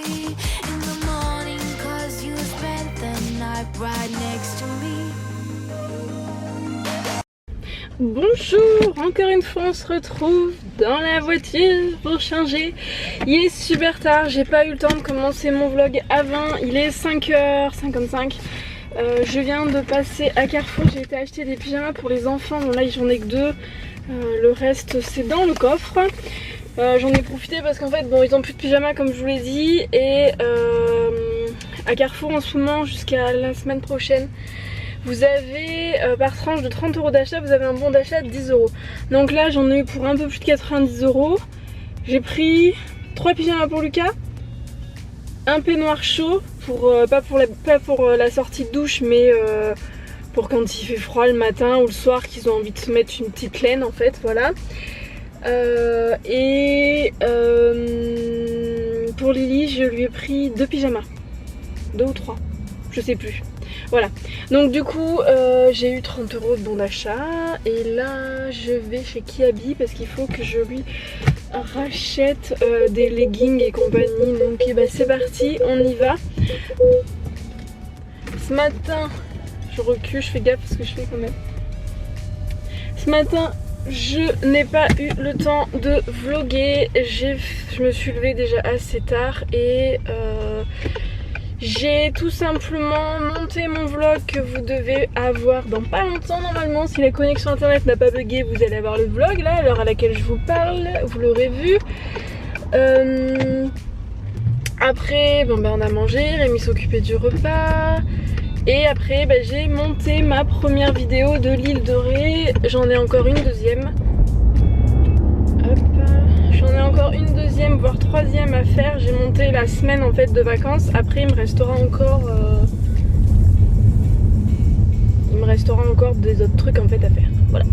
in the morning, 'cause you spent the night right next to me. Bonjour, encore une fois on se retrouve dans la voiture pour changer. Il est super tard, j'ai pas eu le temps de commencer mon vlog avant, il est 5h55. Je viens de passer à Carrefour, j'ai été acheter des pyjamas pour les enfants, bon là j'en ai que deux, le reste c'est dans le coffre. J'en ai profité parce qu'en fait bon ils ont plus de pyjamas comme je vous l'ai dit et à Carrefour en ce moment jusqu'à la semaine prochaine vous avez par tranche de 30 € d'achat, vous avez un bon d'achat de 10 €. Donc là j'en ai eu pour un peu plus de 90 €. J'ai pris 3 pyjamas pour Lucas, un peignoir chaud, pour, pas pour la sortie de douche mais pour quand il fait froid le matin ou le soir qu'ils ont envie de se mettre une petite laine en fait, voilà. Pour Lily je lui ai pris 2 pyjamas, 2 ou 3, je sais plus. Voilà, donc du coup j'ai eu 30 € de bon d'achat et là je vais chez Kiabi parce qu'il faut que je lui rachète des leggings et compagnie. Donc bah, c'est parti, on y va. Ce matin, je recule, je fais gaffe à ce que je fais quand même. Ce matin je n'ai pas eu le temps de vlogger, je me suis levée déjà assez tard et j'ai tout simplement monté mon vlog que vous devez avoir dans pas longtemps normalement. Si la connexion internet n'a pas bugué, vous allez avoir le vlog là à l'heure à laquelle je vous parle, vous l'aurez vu. Après bon, on a mangé, Rémi s'occupait du repas. Et après j'ai monté ma première vidéo de l'île de Ré. J'en ai encore une deuxième. Hop. J'en ai encore une deuxième voire troisième à faire. J'ai monté la semaine en fait de vacances. Après il me restera encore des autres trucs en fait à faire. Voilà.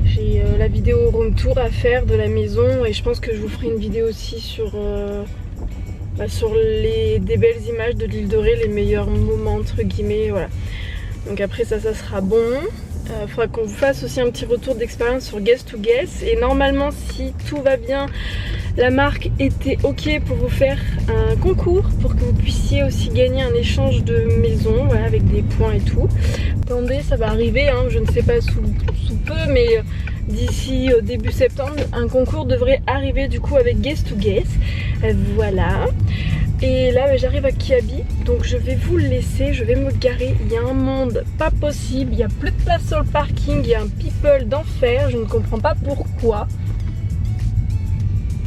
J'ai la vidéo room tour à faire de la maison et je pense que je vous ferai une vidéo aussi sur des belles images de l'île de Ré, les meilleurs moments entre guillemets, voilà. Donc après ça sera bon. Faudra qu'on vous fasse aussi un petit retour d'expérience sur Guess to Guess. Et normalement si tout va bien, la marque était ok pour vous faire un concours pour que vous puissiez aussi gagner un échange de maison, voilà, avec des points et tout. Attendez, ça va arriver, hein, je ne sais pas sous peu, mais d'ici début septembre, un concours devrait arriver du coup avec Guess to Guess. Voilà. Et là j'arrive à Kiabi, donc je vais vous le laisser, je vais me garer. Il y a un monde pas possible, il n'y a plus de place sur le parking, il y a un people d'enfer, je ne comprends pas pourquoi.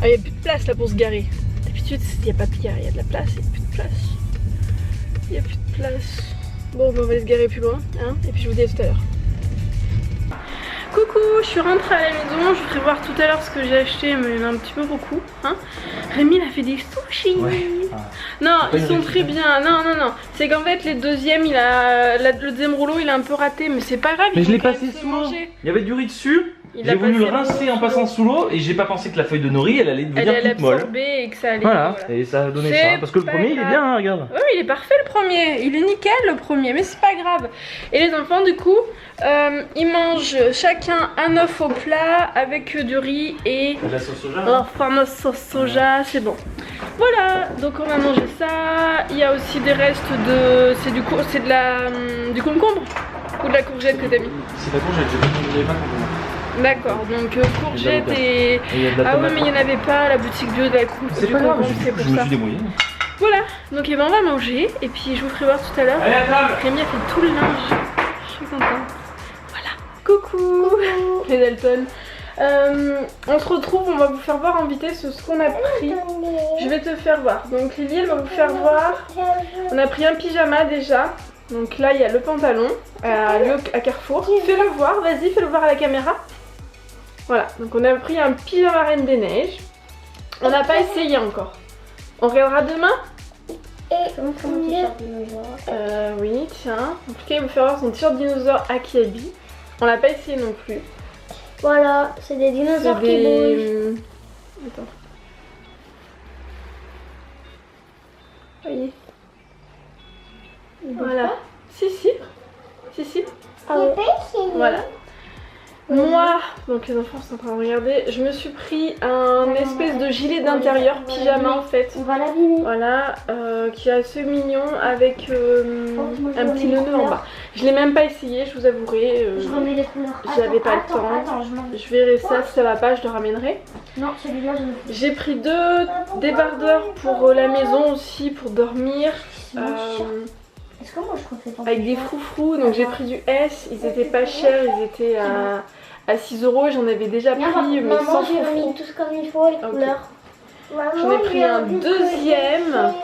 Ah, il n'y a plus de place là pour se garer. D'habitude il n'y a pas de gare, il y a de la place, il n'y a plus de place. Il n'y a plus de place. Bon on va aller se garer plus loin, hein, et puis je vous dis à tout à l'heure. Coucou, je suis rentrée à la maison, je vous ferai voir tout à l'heure ce que j'ai acheté, mais il y en a un petit peu beaucoup, hein. Rémi il a fait des sushis. Ouais. Non, ils sont très bien. Non, c'est qu'en fait les deuxièmes, le deuxième rouleau il a un peu raté, mais c'est pas grave. Mais je l'ai passé sous l'eau. Il y avait du riz dessus. J'ai voulu le rincer en passant sous l'eau et j'ai pas pensé que la feuille de nori elle allait devenir toute molle. Et que ça allait. Voilà, et ça a donné ça. Parce que le premier il est bien, hein, regarde. Oui, il est parfait le premier. Il est nickel le premier, mais c'est pas grave. Et les enfants, du coup, ils mangent chacun un œuf au plat avec du riz et de la sauce soja. leur fameuse sauce soja, c'est bon. Voilà, donc on a mangé ça. Il y a aussi des restes de. C'est du concombre ou de la courgette que t'as mis? C'est la courgette, j'ai pas concombre. D'accord, donc courgette et... Ah ouais, mais il n'y en avait pas à la boutique bio de la courgette. C'est pas grave, je me suis débrouillé. Voilà, donc on va manger et puis je vous ferai voir tout à l'heure. Rémi a fait tout le linge, je suis contente. Voilà, coucou les Dalton. On se retrouve, on va vous faire voir en vitesse ce qu'on a pris. Je vais te faire voir. Donc Lily elle va vous faire voir. On a pris un pyjama déjà. Donc là il y a le pantalon à Carrefour. Fais-le voir, vas-y fais-le voir à la caméra. Voilà, donc on a pris un pyjama Reine des Neiges. On n'a pas essayé encore. On regardera demain. Oui, tiens. En tout cas, il va faire voir son t-shirt dinosaure à Kiabi. On l'a pas essayé non plus. Voilà, c'est des dinosaures qui bougent. Attends. Voyez. Voilà. Si. Ah ouais. Voilà. Moi, donc les enfants sont en train de regarder, je me suis pris un espèce de gilet d'intérieur, pyjama en fait. On va l'abîmer. Voilà, qui est assez mignon avec un petit nœud en bas. Je l'ai même pas essayé, je vous avouerai. Je remets les couleurs. J'avais pas le temps. Attends, Je verrai ça, si ça va pas, je le ramènerai. Non, celui-là, je le fais. J'ai pris 2 débardeurs pour la maison aussi, pour dormir. Est-ce que moi je refais ton Avec des froufrous, donc j'ai pris du S, ils étaient pas chers, ils étaient à 6 €, j'en avais déjà pris, mais maman, sans j'ai remis froufrous. tout ce comme il faut, les couleurs. J'en ai pris un deuxième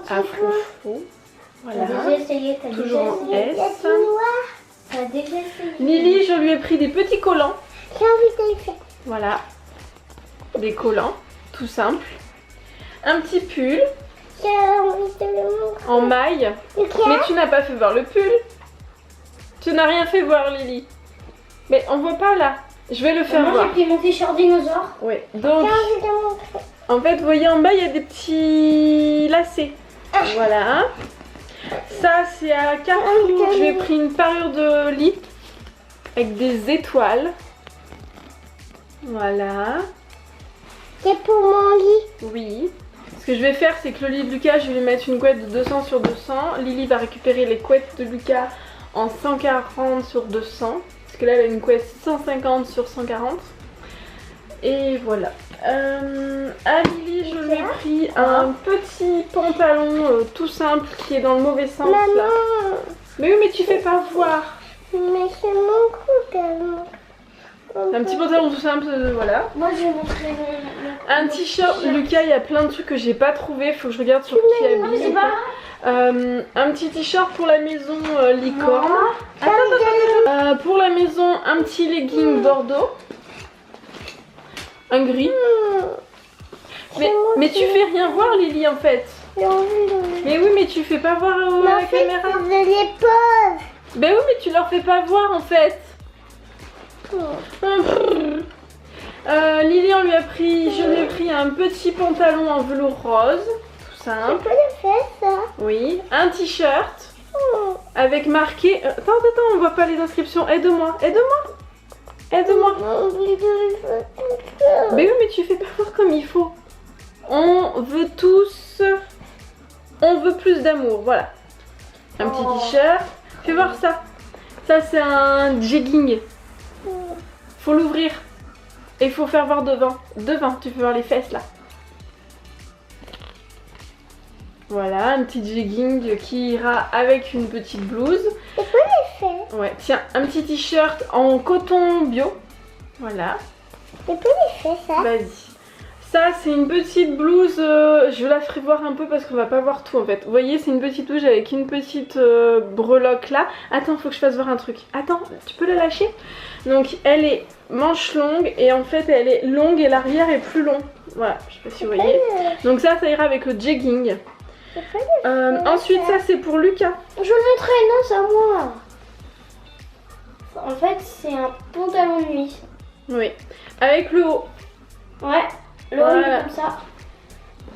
à froufrous. Voilà. T'as déjà essayé, Toujours en S. T'as déjà essayé. Lily, je lui ai pris des petits collants. J'ai envie de le faire. Voilà. Des collants, tout simple. Un petit pull J'ai envie de le montrer. en maille. Mais tu n'as pas fait voir le pull. Tu n'as rien fait voir, Lily. Mais on voit pas là. Je vais le faire Moi voir. j'ai pris mon t-shirt dinosaure. Oui, donc J'ai envie de le montrer. en fait, vous voyez en bas, il y a des petits lacets. Voilà. Ça, c'est à Carrefour. Je lui ai pris une parure de lit avec des étoiles. Voilà. C'est pour mon lit. Oui. Ce que je vais faire, c'est que le lit de Lucas, je vais lui mettre une couette de 200 sur 200. Lily va récupérer les couettes de Lucas en 140 sur 200. Parce que là, elle a une couette 150 sur 140. Et voilà. À Lily, je lui ai pris un petit pantalon tout simple qui est dans le mauvais sens là. Maman, Mais oui, mais tu fais pas voir. mais c'est mon coup. Un petit pantalon tout simple, voilà. Moi je vais montrer Un t-shirt, Lucas, il y a plein de trucs que j'ai pas trouvé, faut que je regarde sur qui habille. c'est pas Un petit t-shirt pour la maison licorne. Pour la maison, un petit legging bordeaux. Un gris. Mais tu fais rien voir, Lily, en fait. Mais oui, mais tu fais pas voir la caméra. Je les pose. Ben oui, mais tu leur fais pas voir, en fait. Lily, on lui a pris, je lui ai pris un petit pantalon en velours rose, tout simple. Je peux le faire ça. Oui, un t-shirt avec marqué. Attends, on voit pas les inscriptions. Aide-moi. Mais oui, mais tu fais pas voir comme il faut. On veut plus d'amour, voilà. Un petit t-shirt. Fais voir ça. Ça, c'est un jegging. Faut l'ouvrir. Et il faut faire voir devant. Devant, tu fais voir les fesses là. Voilà, un petit jegging qui ira avec une petite blouse. Ouais, tiens, un petit t-shirt en coton bio. Voilà. Vas-y. Ça, c'est une petite blouse. Je la ferai voir un peu parce qu'on va pas voir tout en fait. Vous voyez, c'est une petite blouse avec une petite breloque là. Attends, faut que je fasse voir un truc. Attends, tu peux la lâcher? Donc, elle est manche longue et en fait, elle est longue et l'arrière est plus long. Voilà, je sais pas si vous voyez. Donc, ça ira avec le jegging. Ensuite, ça, c'est pour Lucas. Je le mettrai, non, c'est à moi. En fait, c'est un pantalon de nuit. Oui, avec le haut. Ouais, le haut Voilà. il est comme ça.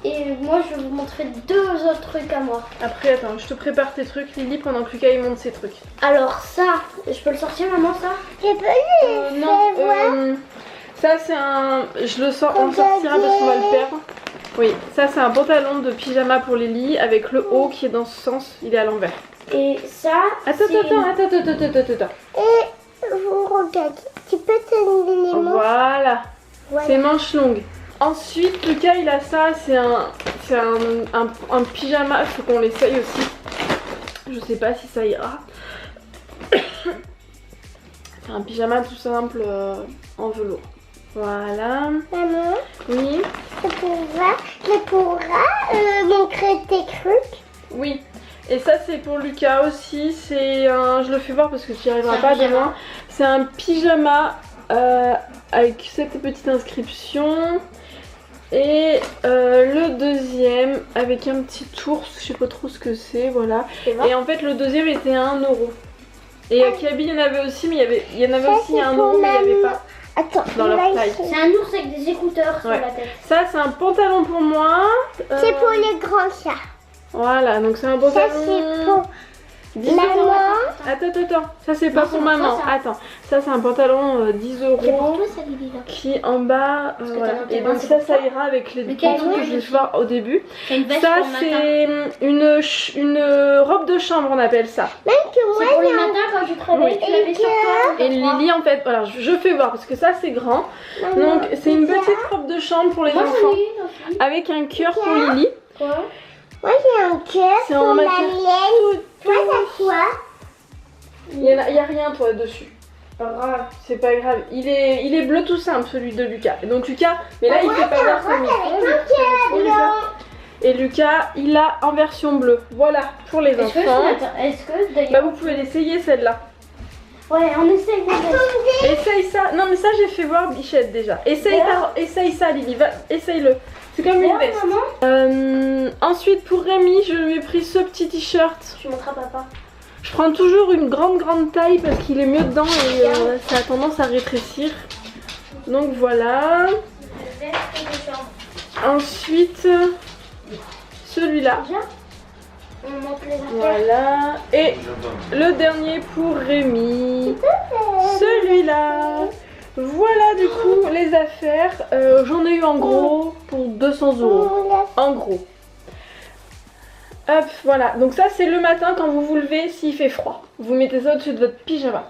Et moi, je vais vous montrer 2 autres trucs à moi. Après, attends, je te prépare tes trucs, Lily, pendant que Lucas il monte ses trucs. Alors ça, je peux le sortir maman ça? Je peux le Non, ça c'est un... Je le sors, on le sortira parce qu'on va le perdre. Oui, ça c'est un pantalon de pyjama pour Lily avec le haut qui est dans ce sens, il est à l'envers. Et ça, Attends. Et vous regardez, tu peux te donner Voilà, c'est manche longue. Ensuite, Lucas il a ça, c'est un pyjama, il faut qu'on l'essaye aussi. Je sais pas si ça ira. C'est un pyjama tout simple en velours. Voilà. Maman, Oui. tu pourras montrer tes trucs? Oui. Et ça c'est pour Lucas aussi. C'est un... Je le fais voir parce que tu n'y arriveras pas demain. C'est un pyjama avec cette petite inscription. Et le deuxième avec un petit ours, je sais pas trop ce que c'est, voilà. Et en fait le deuxième était à 1 €. Et à Kaby il y en avait aussi, mais il y en avait aussi à 1 €, mais il n'y avait pas dans leur taille. C'est un ours avec des écouteurs sur la tête. Ça c'est un pantalon pour moi. C'est pour les grands chats. Voilà, donc c'est un Ça pantalon. c'est pour 10 Maman. euros. Attends, ça c'est pas pour maman. Attends, ça c'est un pantalon 10 C'est pour euros toi ça, Lily, là. qui en bas. Parce que Voilà. t'as noté Et bas, donc c'est ça, pour ça toi. ira avec les Lequel trucs que je vais voir au début. C'est une veste Ça pour le matin. c'est une robe de chambre, on appelle ça. C'est pour le matin quand tu te réveilles, tu la mets sur toi. Et Lily en fait, voilà, je fais voir parce que ça c'est grand. Donc c'est une petite robe de chambre pour les Moi, enfants oui, aussi. avec un cœur pour Lily. Quoi? Moi j'ai un cœur C'est en matière mienne. Toi t'as quoi? Il y a rien toi dessus. Pas grave, c'est pas grave. Il est bleu tout simple celui de Lucas. Et donc Lucas, mais là il fait pas voir son micro. Et Lucas, il a en version bleue. Voilà pour les enfants. Est-ce que Bah d'ailleurs. vous pouvez l'essayer celle-là. Ouais, on essaye de. Essaye ça. Non mais ça j'ai fait voir Bichette déjà. Essaye ça Lily, va, essaye-le. C'est comme une veste. Ensuite pour Rémi, je lui ai pris ce petit t-shirt. Tu montres à papa. Je prends toujours une grande taille parce qu'il est mieux dedans et ça a tendance à rétrécir. Donc voilà. Ensuite, celui-là. On montre les affaires. Voilà. Et le dernier pour Rémi. Celui-là. Voilà du coup les affaires. J'en ai eu en gros pour 200 €. En gros. Hop, voilà. Donc ça c'est le matin quand vous vous levez s'il fait froid. Vous mettez ça au-dessus de votre pyjama.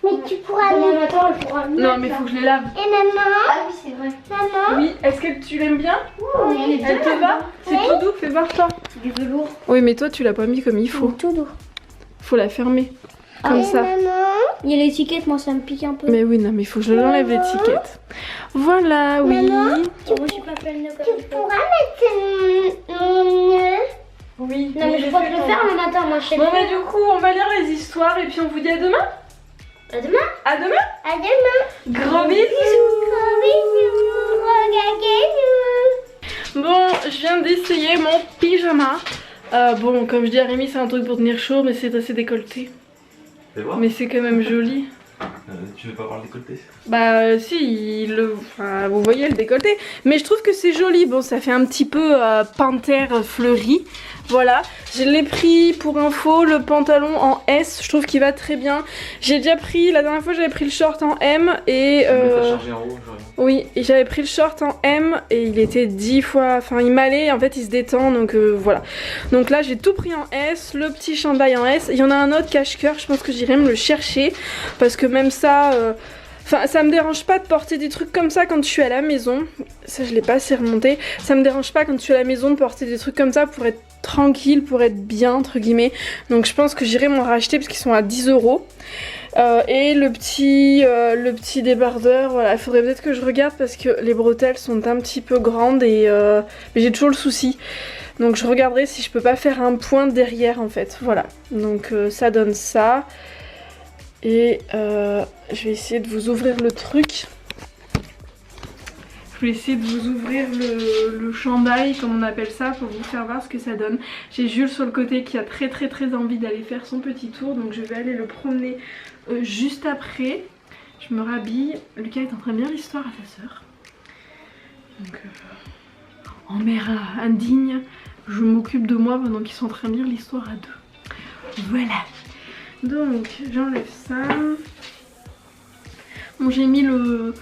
Mais tu pourras le matin, elle pourra le Non mais faut que je les lave. Et maman. Ah oui, c'est vrai. Maman. Oui, est-ce que tu l'aimes bien? Oui, Elle te va? C'est tout doux, fais voir toi. du velours. Oui mais toi tu l'as pas mis comme il faut. Tout doux. Faut la fermer. Comme ça. Il y a l'étiquette, moi ça me pique un peu. Mais oui, non mais il faut que je l'enlève l'étiquette. Voilà, oui. Moi je suis pas pleine de comme tu pourras mettre mon nœud. Oui. Non mais je crois que le faire le matin, moi je sais Bon pas. mais du coup, on va lire les histoires et puis on vous dit à demain. À demain. À demain. À demain. Gros bisous. Gros bisous. Regardez-nous. Bon, je viens d'essayer mon pyjama. Bon, comme je dis à Rémi, c'est un truc pour tenir chaud, mais c'est assez décolleté. Fais voir. Mais c'est quand même joli. Tu veux pas voir le décolleté? Bah si, enfin, vous voyez le décolleté. Mais je trouve que c'est joli. Bon, ça fait un petit peu panthère fleurie. Voilà, je l'ai pris pour info, le pantalon en S, je trouve qu'il va très bien. J'ai déjà pris, la dernière fois j'avais pris le short en M et... oui, et j'avais pris le short en M et il était 10 fois... Enfin, il m'allait, en fait il se détend, donc voilà. Donc là j'ai tout pris en S, le petit chandail en S. Il y en a un autre cache-cœur, je pense que j'irai me le chercher parce que même ça... Enfin, ça me dérange pas de porter des trucs comme ça quand je suis à la maison. Ça, je l'ai pas assez remonté. Ça me dérange pas quand je suis à la maison de porter des trucs comme ça pour être tranquille, pour être bien, entre guillemets. Donc je pense que j'irai m'en racheter parce qu'ils sont à 10 €. Et le petit débardeur, voilà, il faudrait peut-être que je regarde parce que les bretelles sont un petit peu grandes et mais j'ai toujours le souci. Donc je regarderai si je peux pas faire un point derrière en fait. Voilà, donc ça donne ça. Et je vais essayer de vous ouvrir le truc. Je vais essayer de vous ouvrir le chandail, comme on appelle ça, pour vous faire voir ce que ça donne. J'ai Jules sur le côté qui a très envie d'aller faire son petit tour, donc je vais aller le promener juste après. Je me rhabille. Lucas est en train de lire l'histoire à sa sœur. Donc en mère indigne, je m'occupe de moi pendant qu'ils sont en train de lire l'histoire à deux. Voilà. Donc j'enlève ça. Bon, j'ai mis le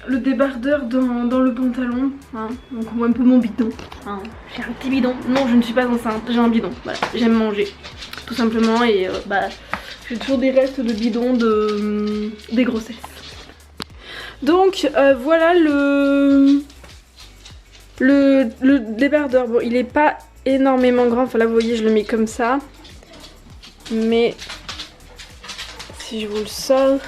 débardeur dans le pantalon, hein. Donc on voit un peu mon bidon, hein. J'ai un petit bidon. Non, je ne suis pas enceinte, j'ai un bidon. Voilà, j'aime manger tout simplement et bah j'ai toujours des restes de bidon des grossesses. Donc voilà le débardeur. Bon, il est pas énormément grand, enfin là vous voyez je le mets comme ça. Mais si je vous le sors,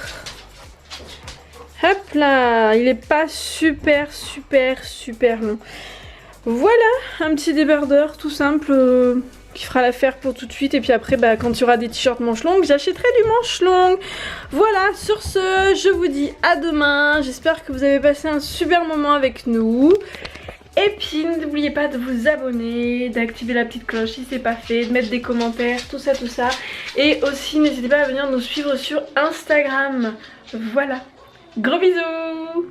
hop là, il est pas super long. Voilà, un petit débardeur tout simple qui fera l'affaire pour tout de suite. Et puis après, bah, quand il y aura des t-shirts manches longues, j'achèterai du manche longue. Voilà, sur ce, je vous dis à demain. J'espère que vous avez passé un super moment avec nous. Et puis n'oubliez pas de vous abonner, d'activer la petite cloche si c'est pas fait, de mettre des commentaires, tout ça. Et aussi n'hésitez pas à venir nous suivre sur Instagram. Voilà, gros bisous.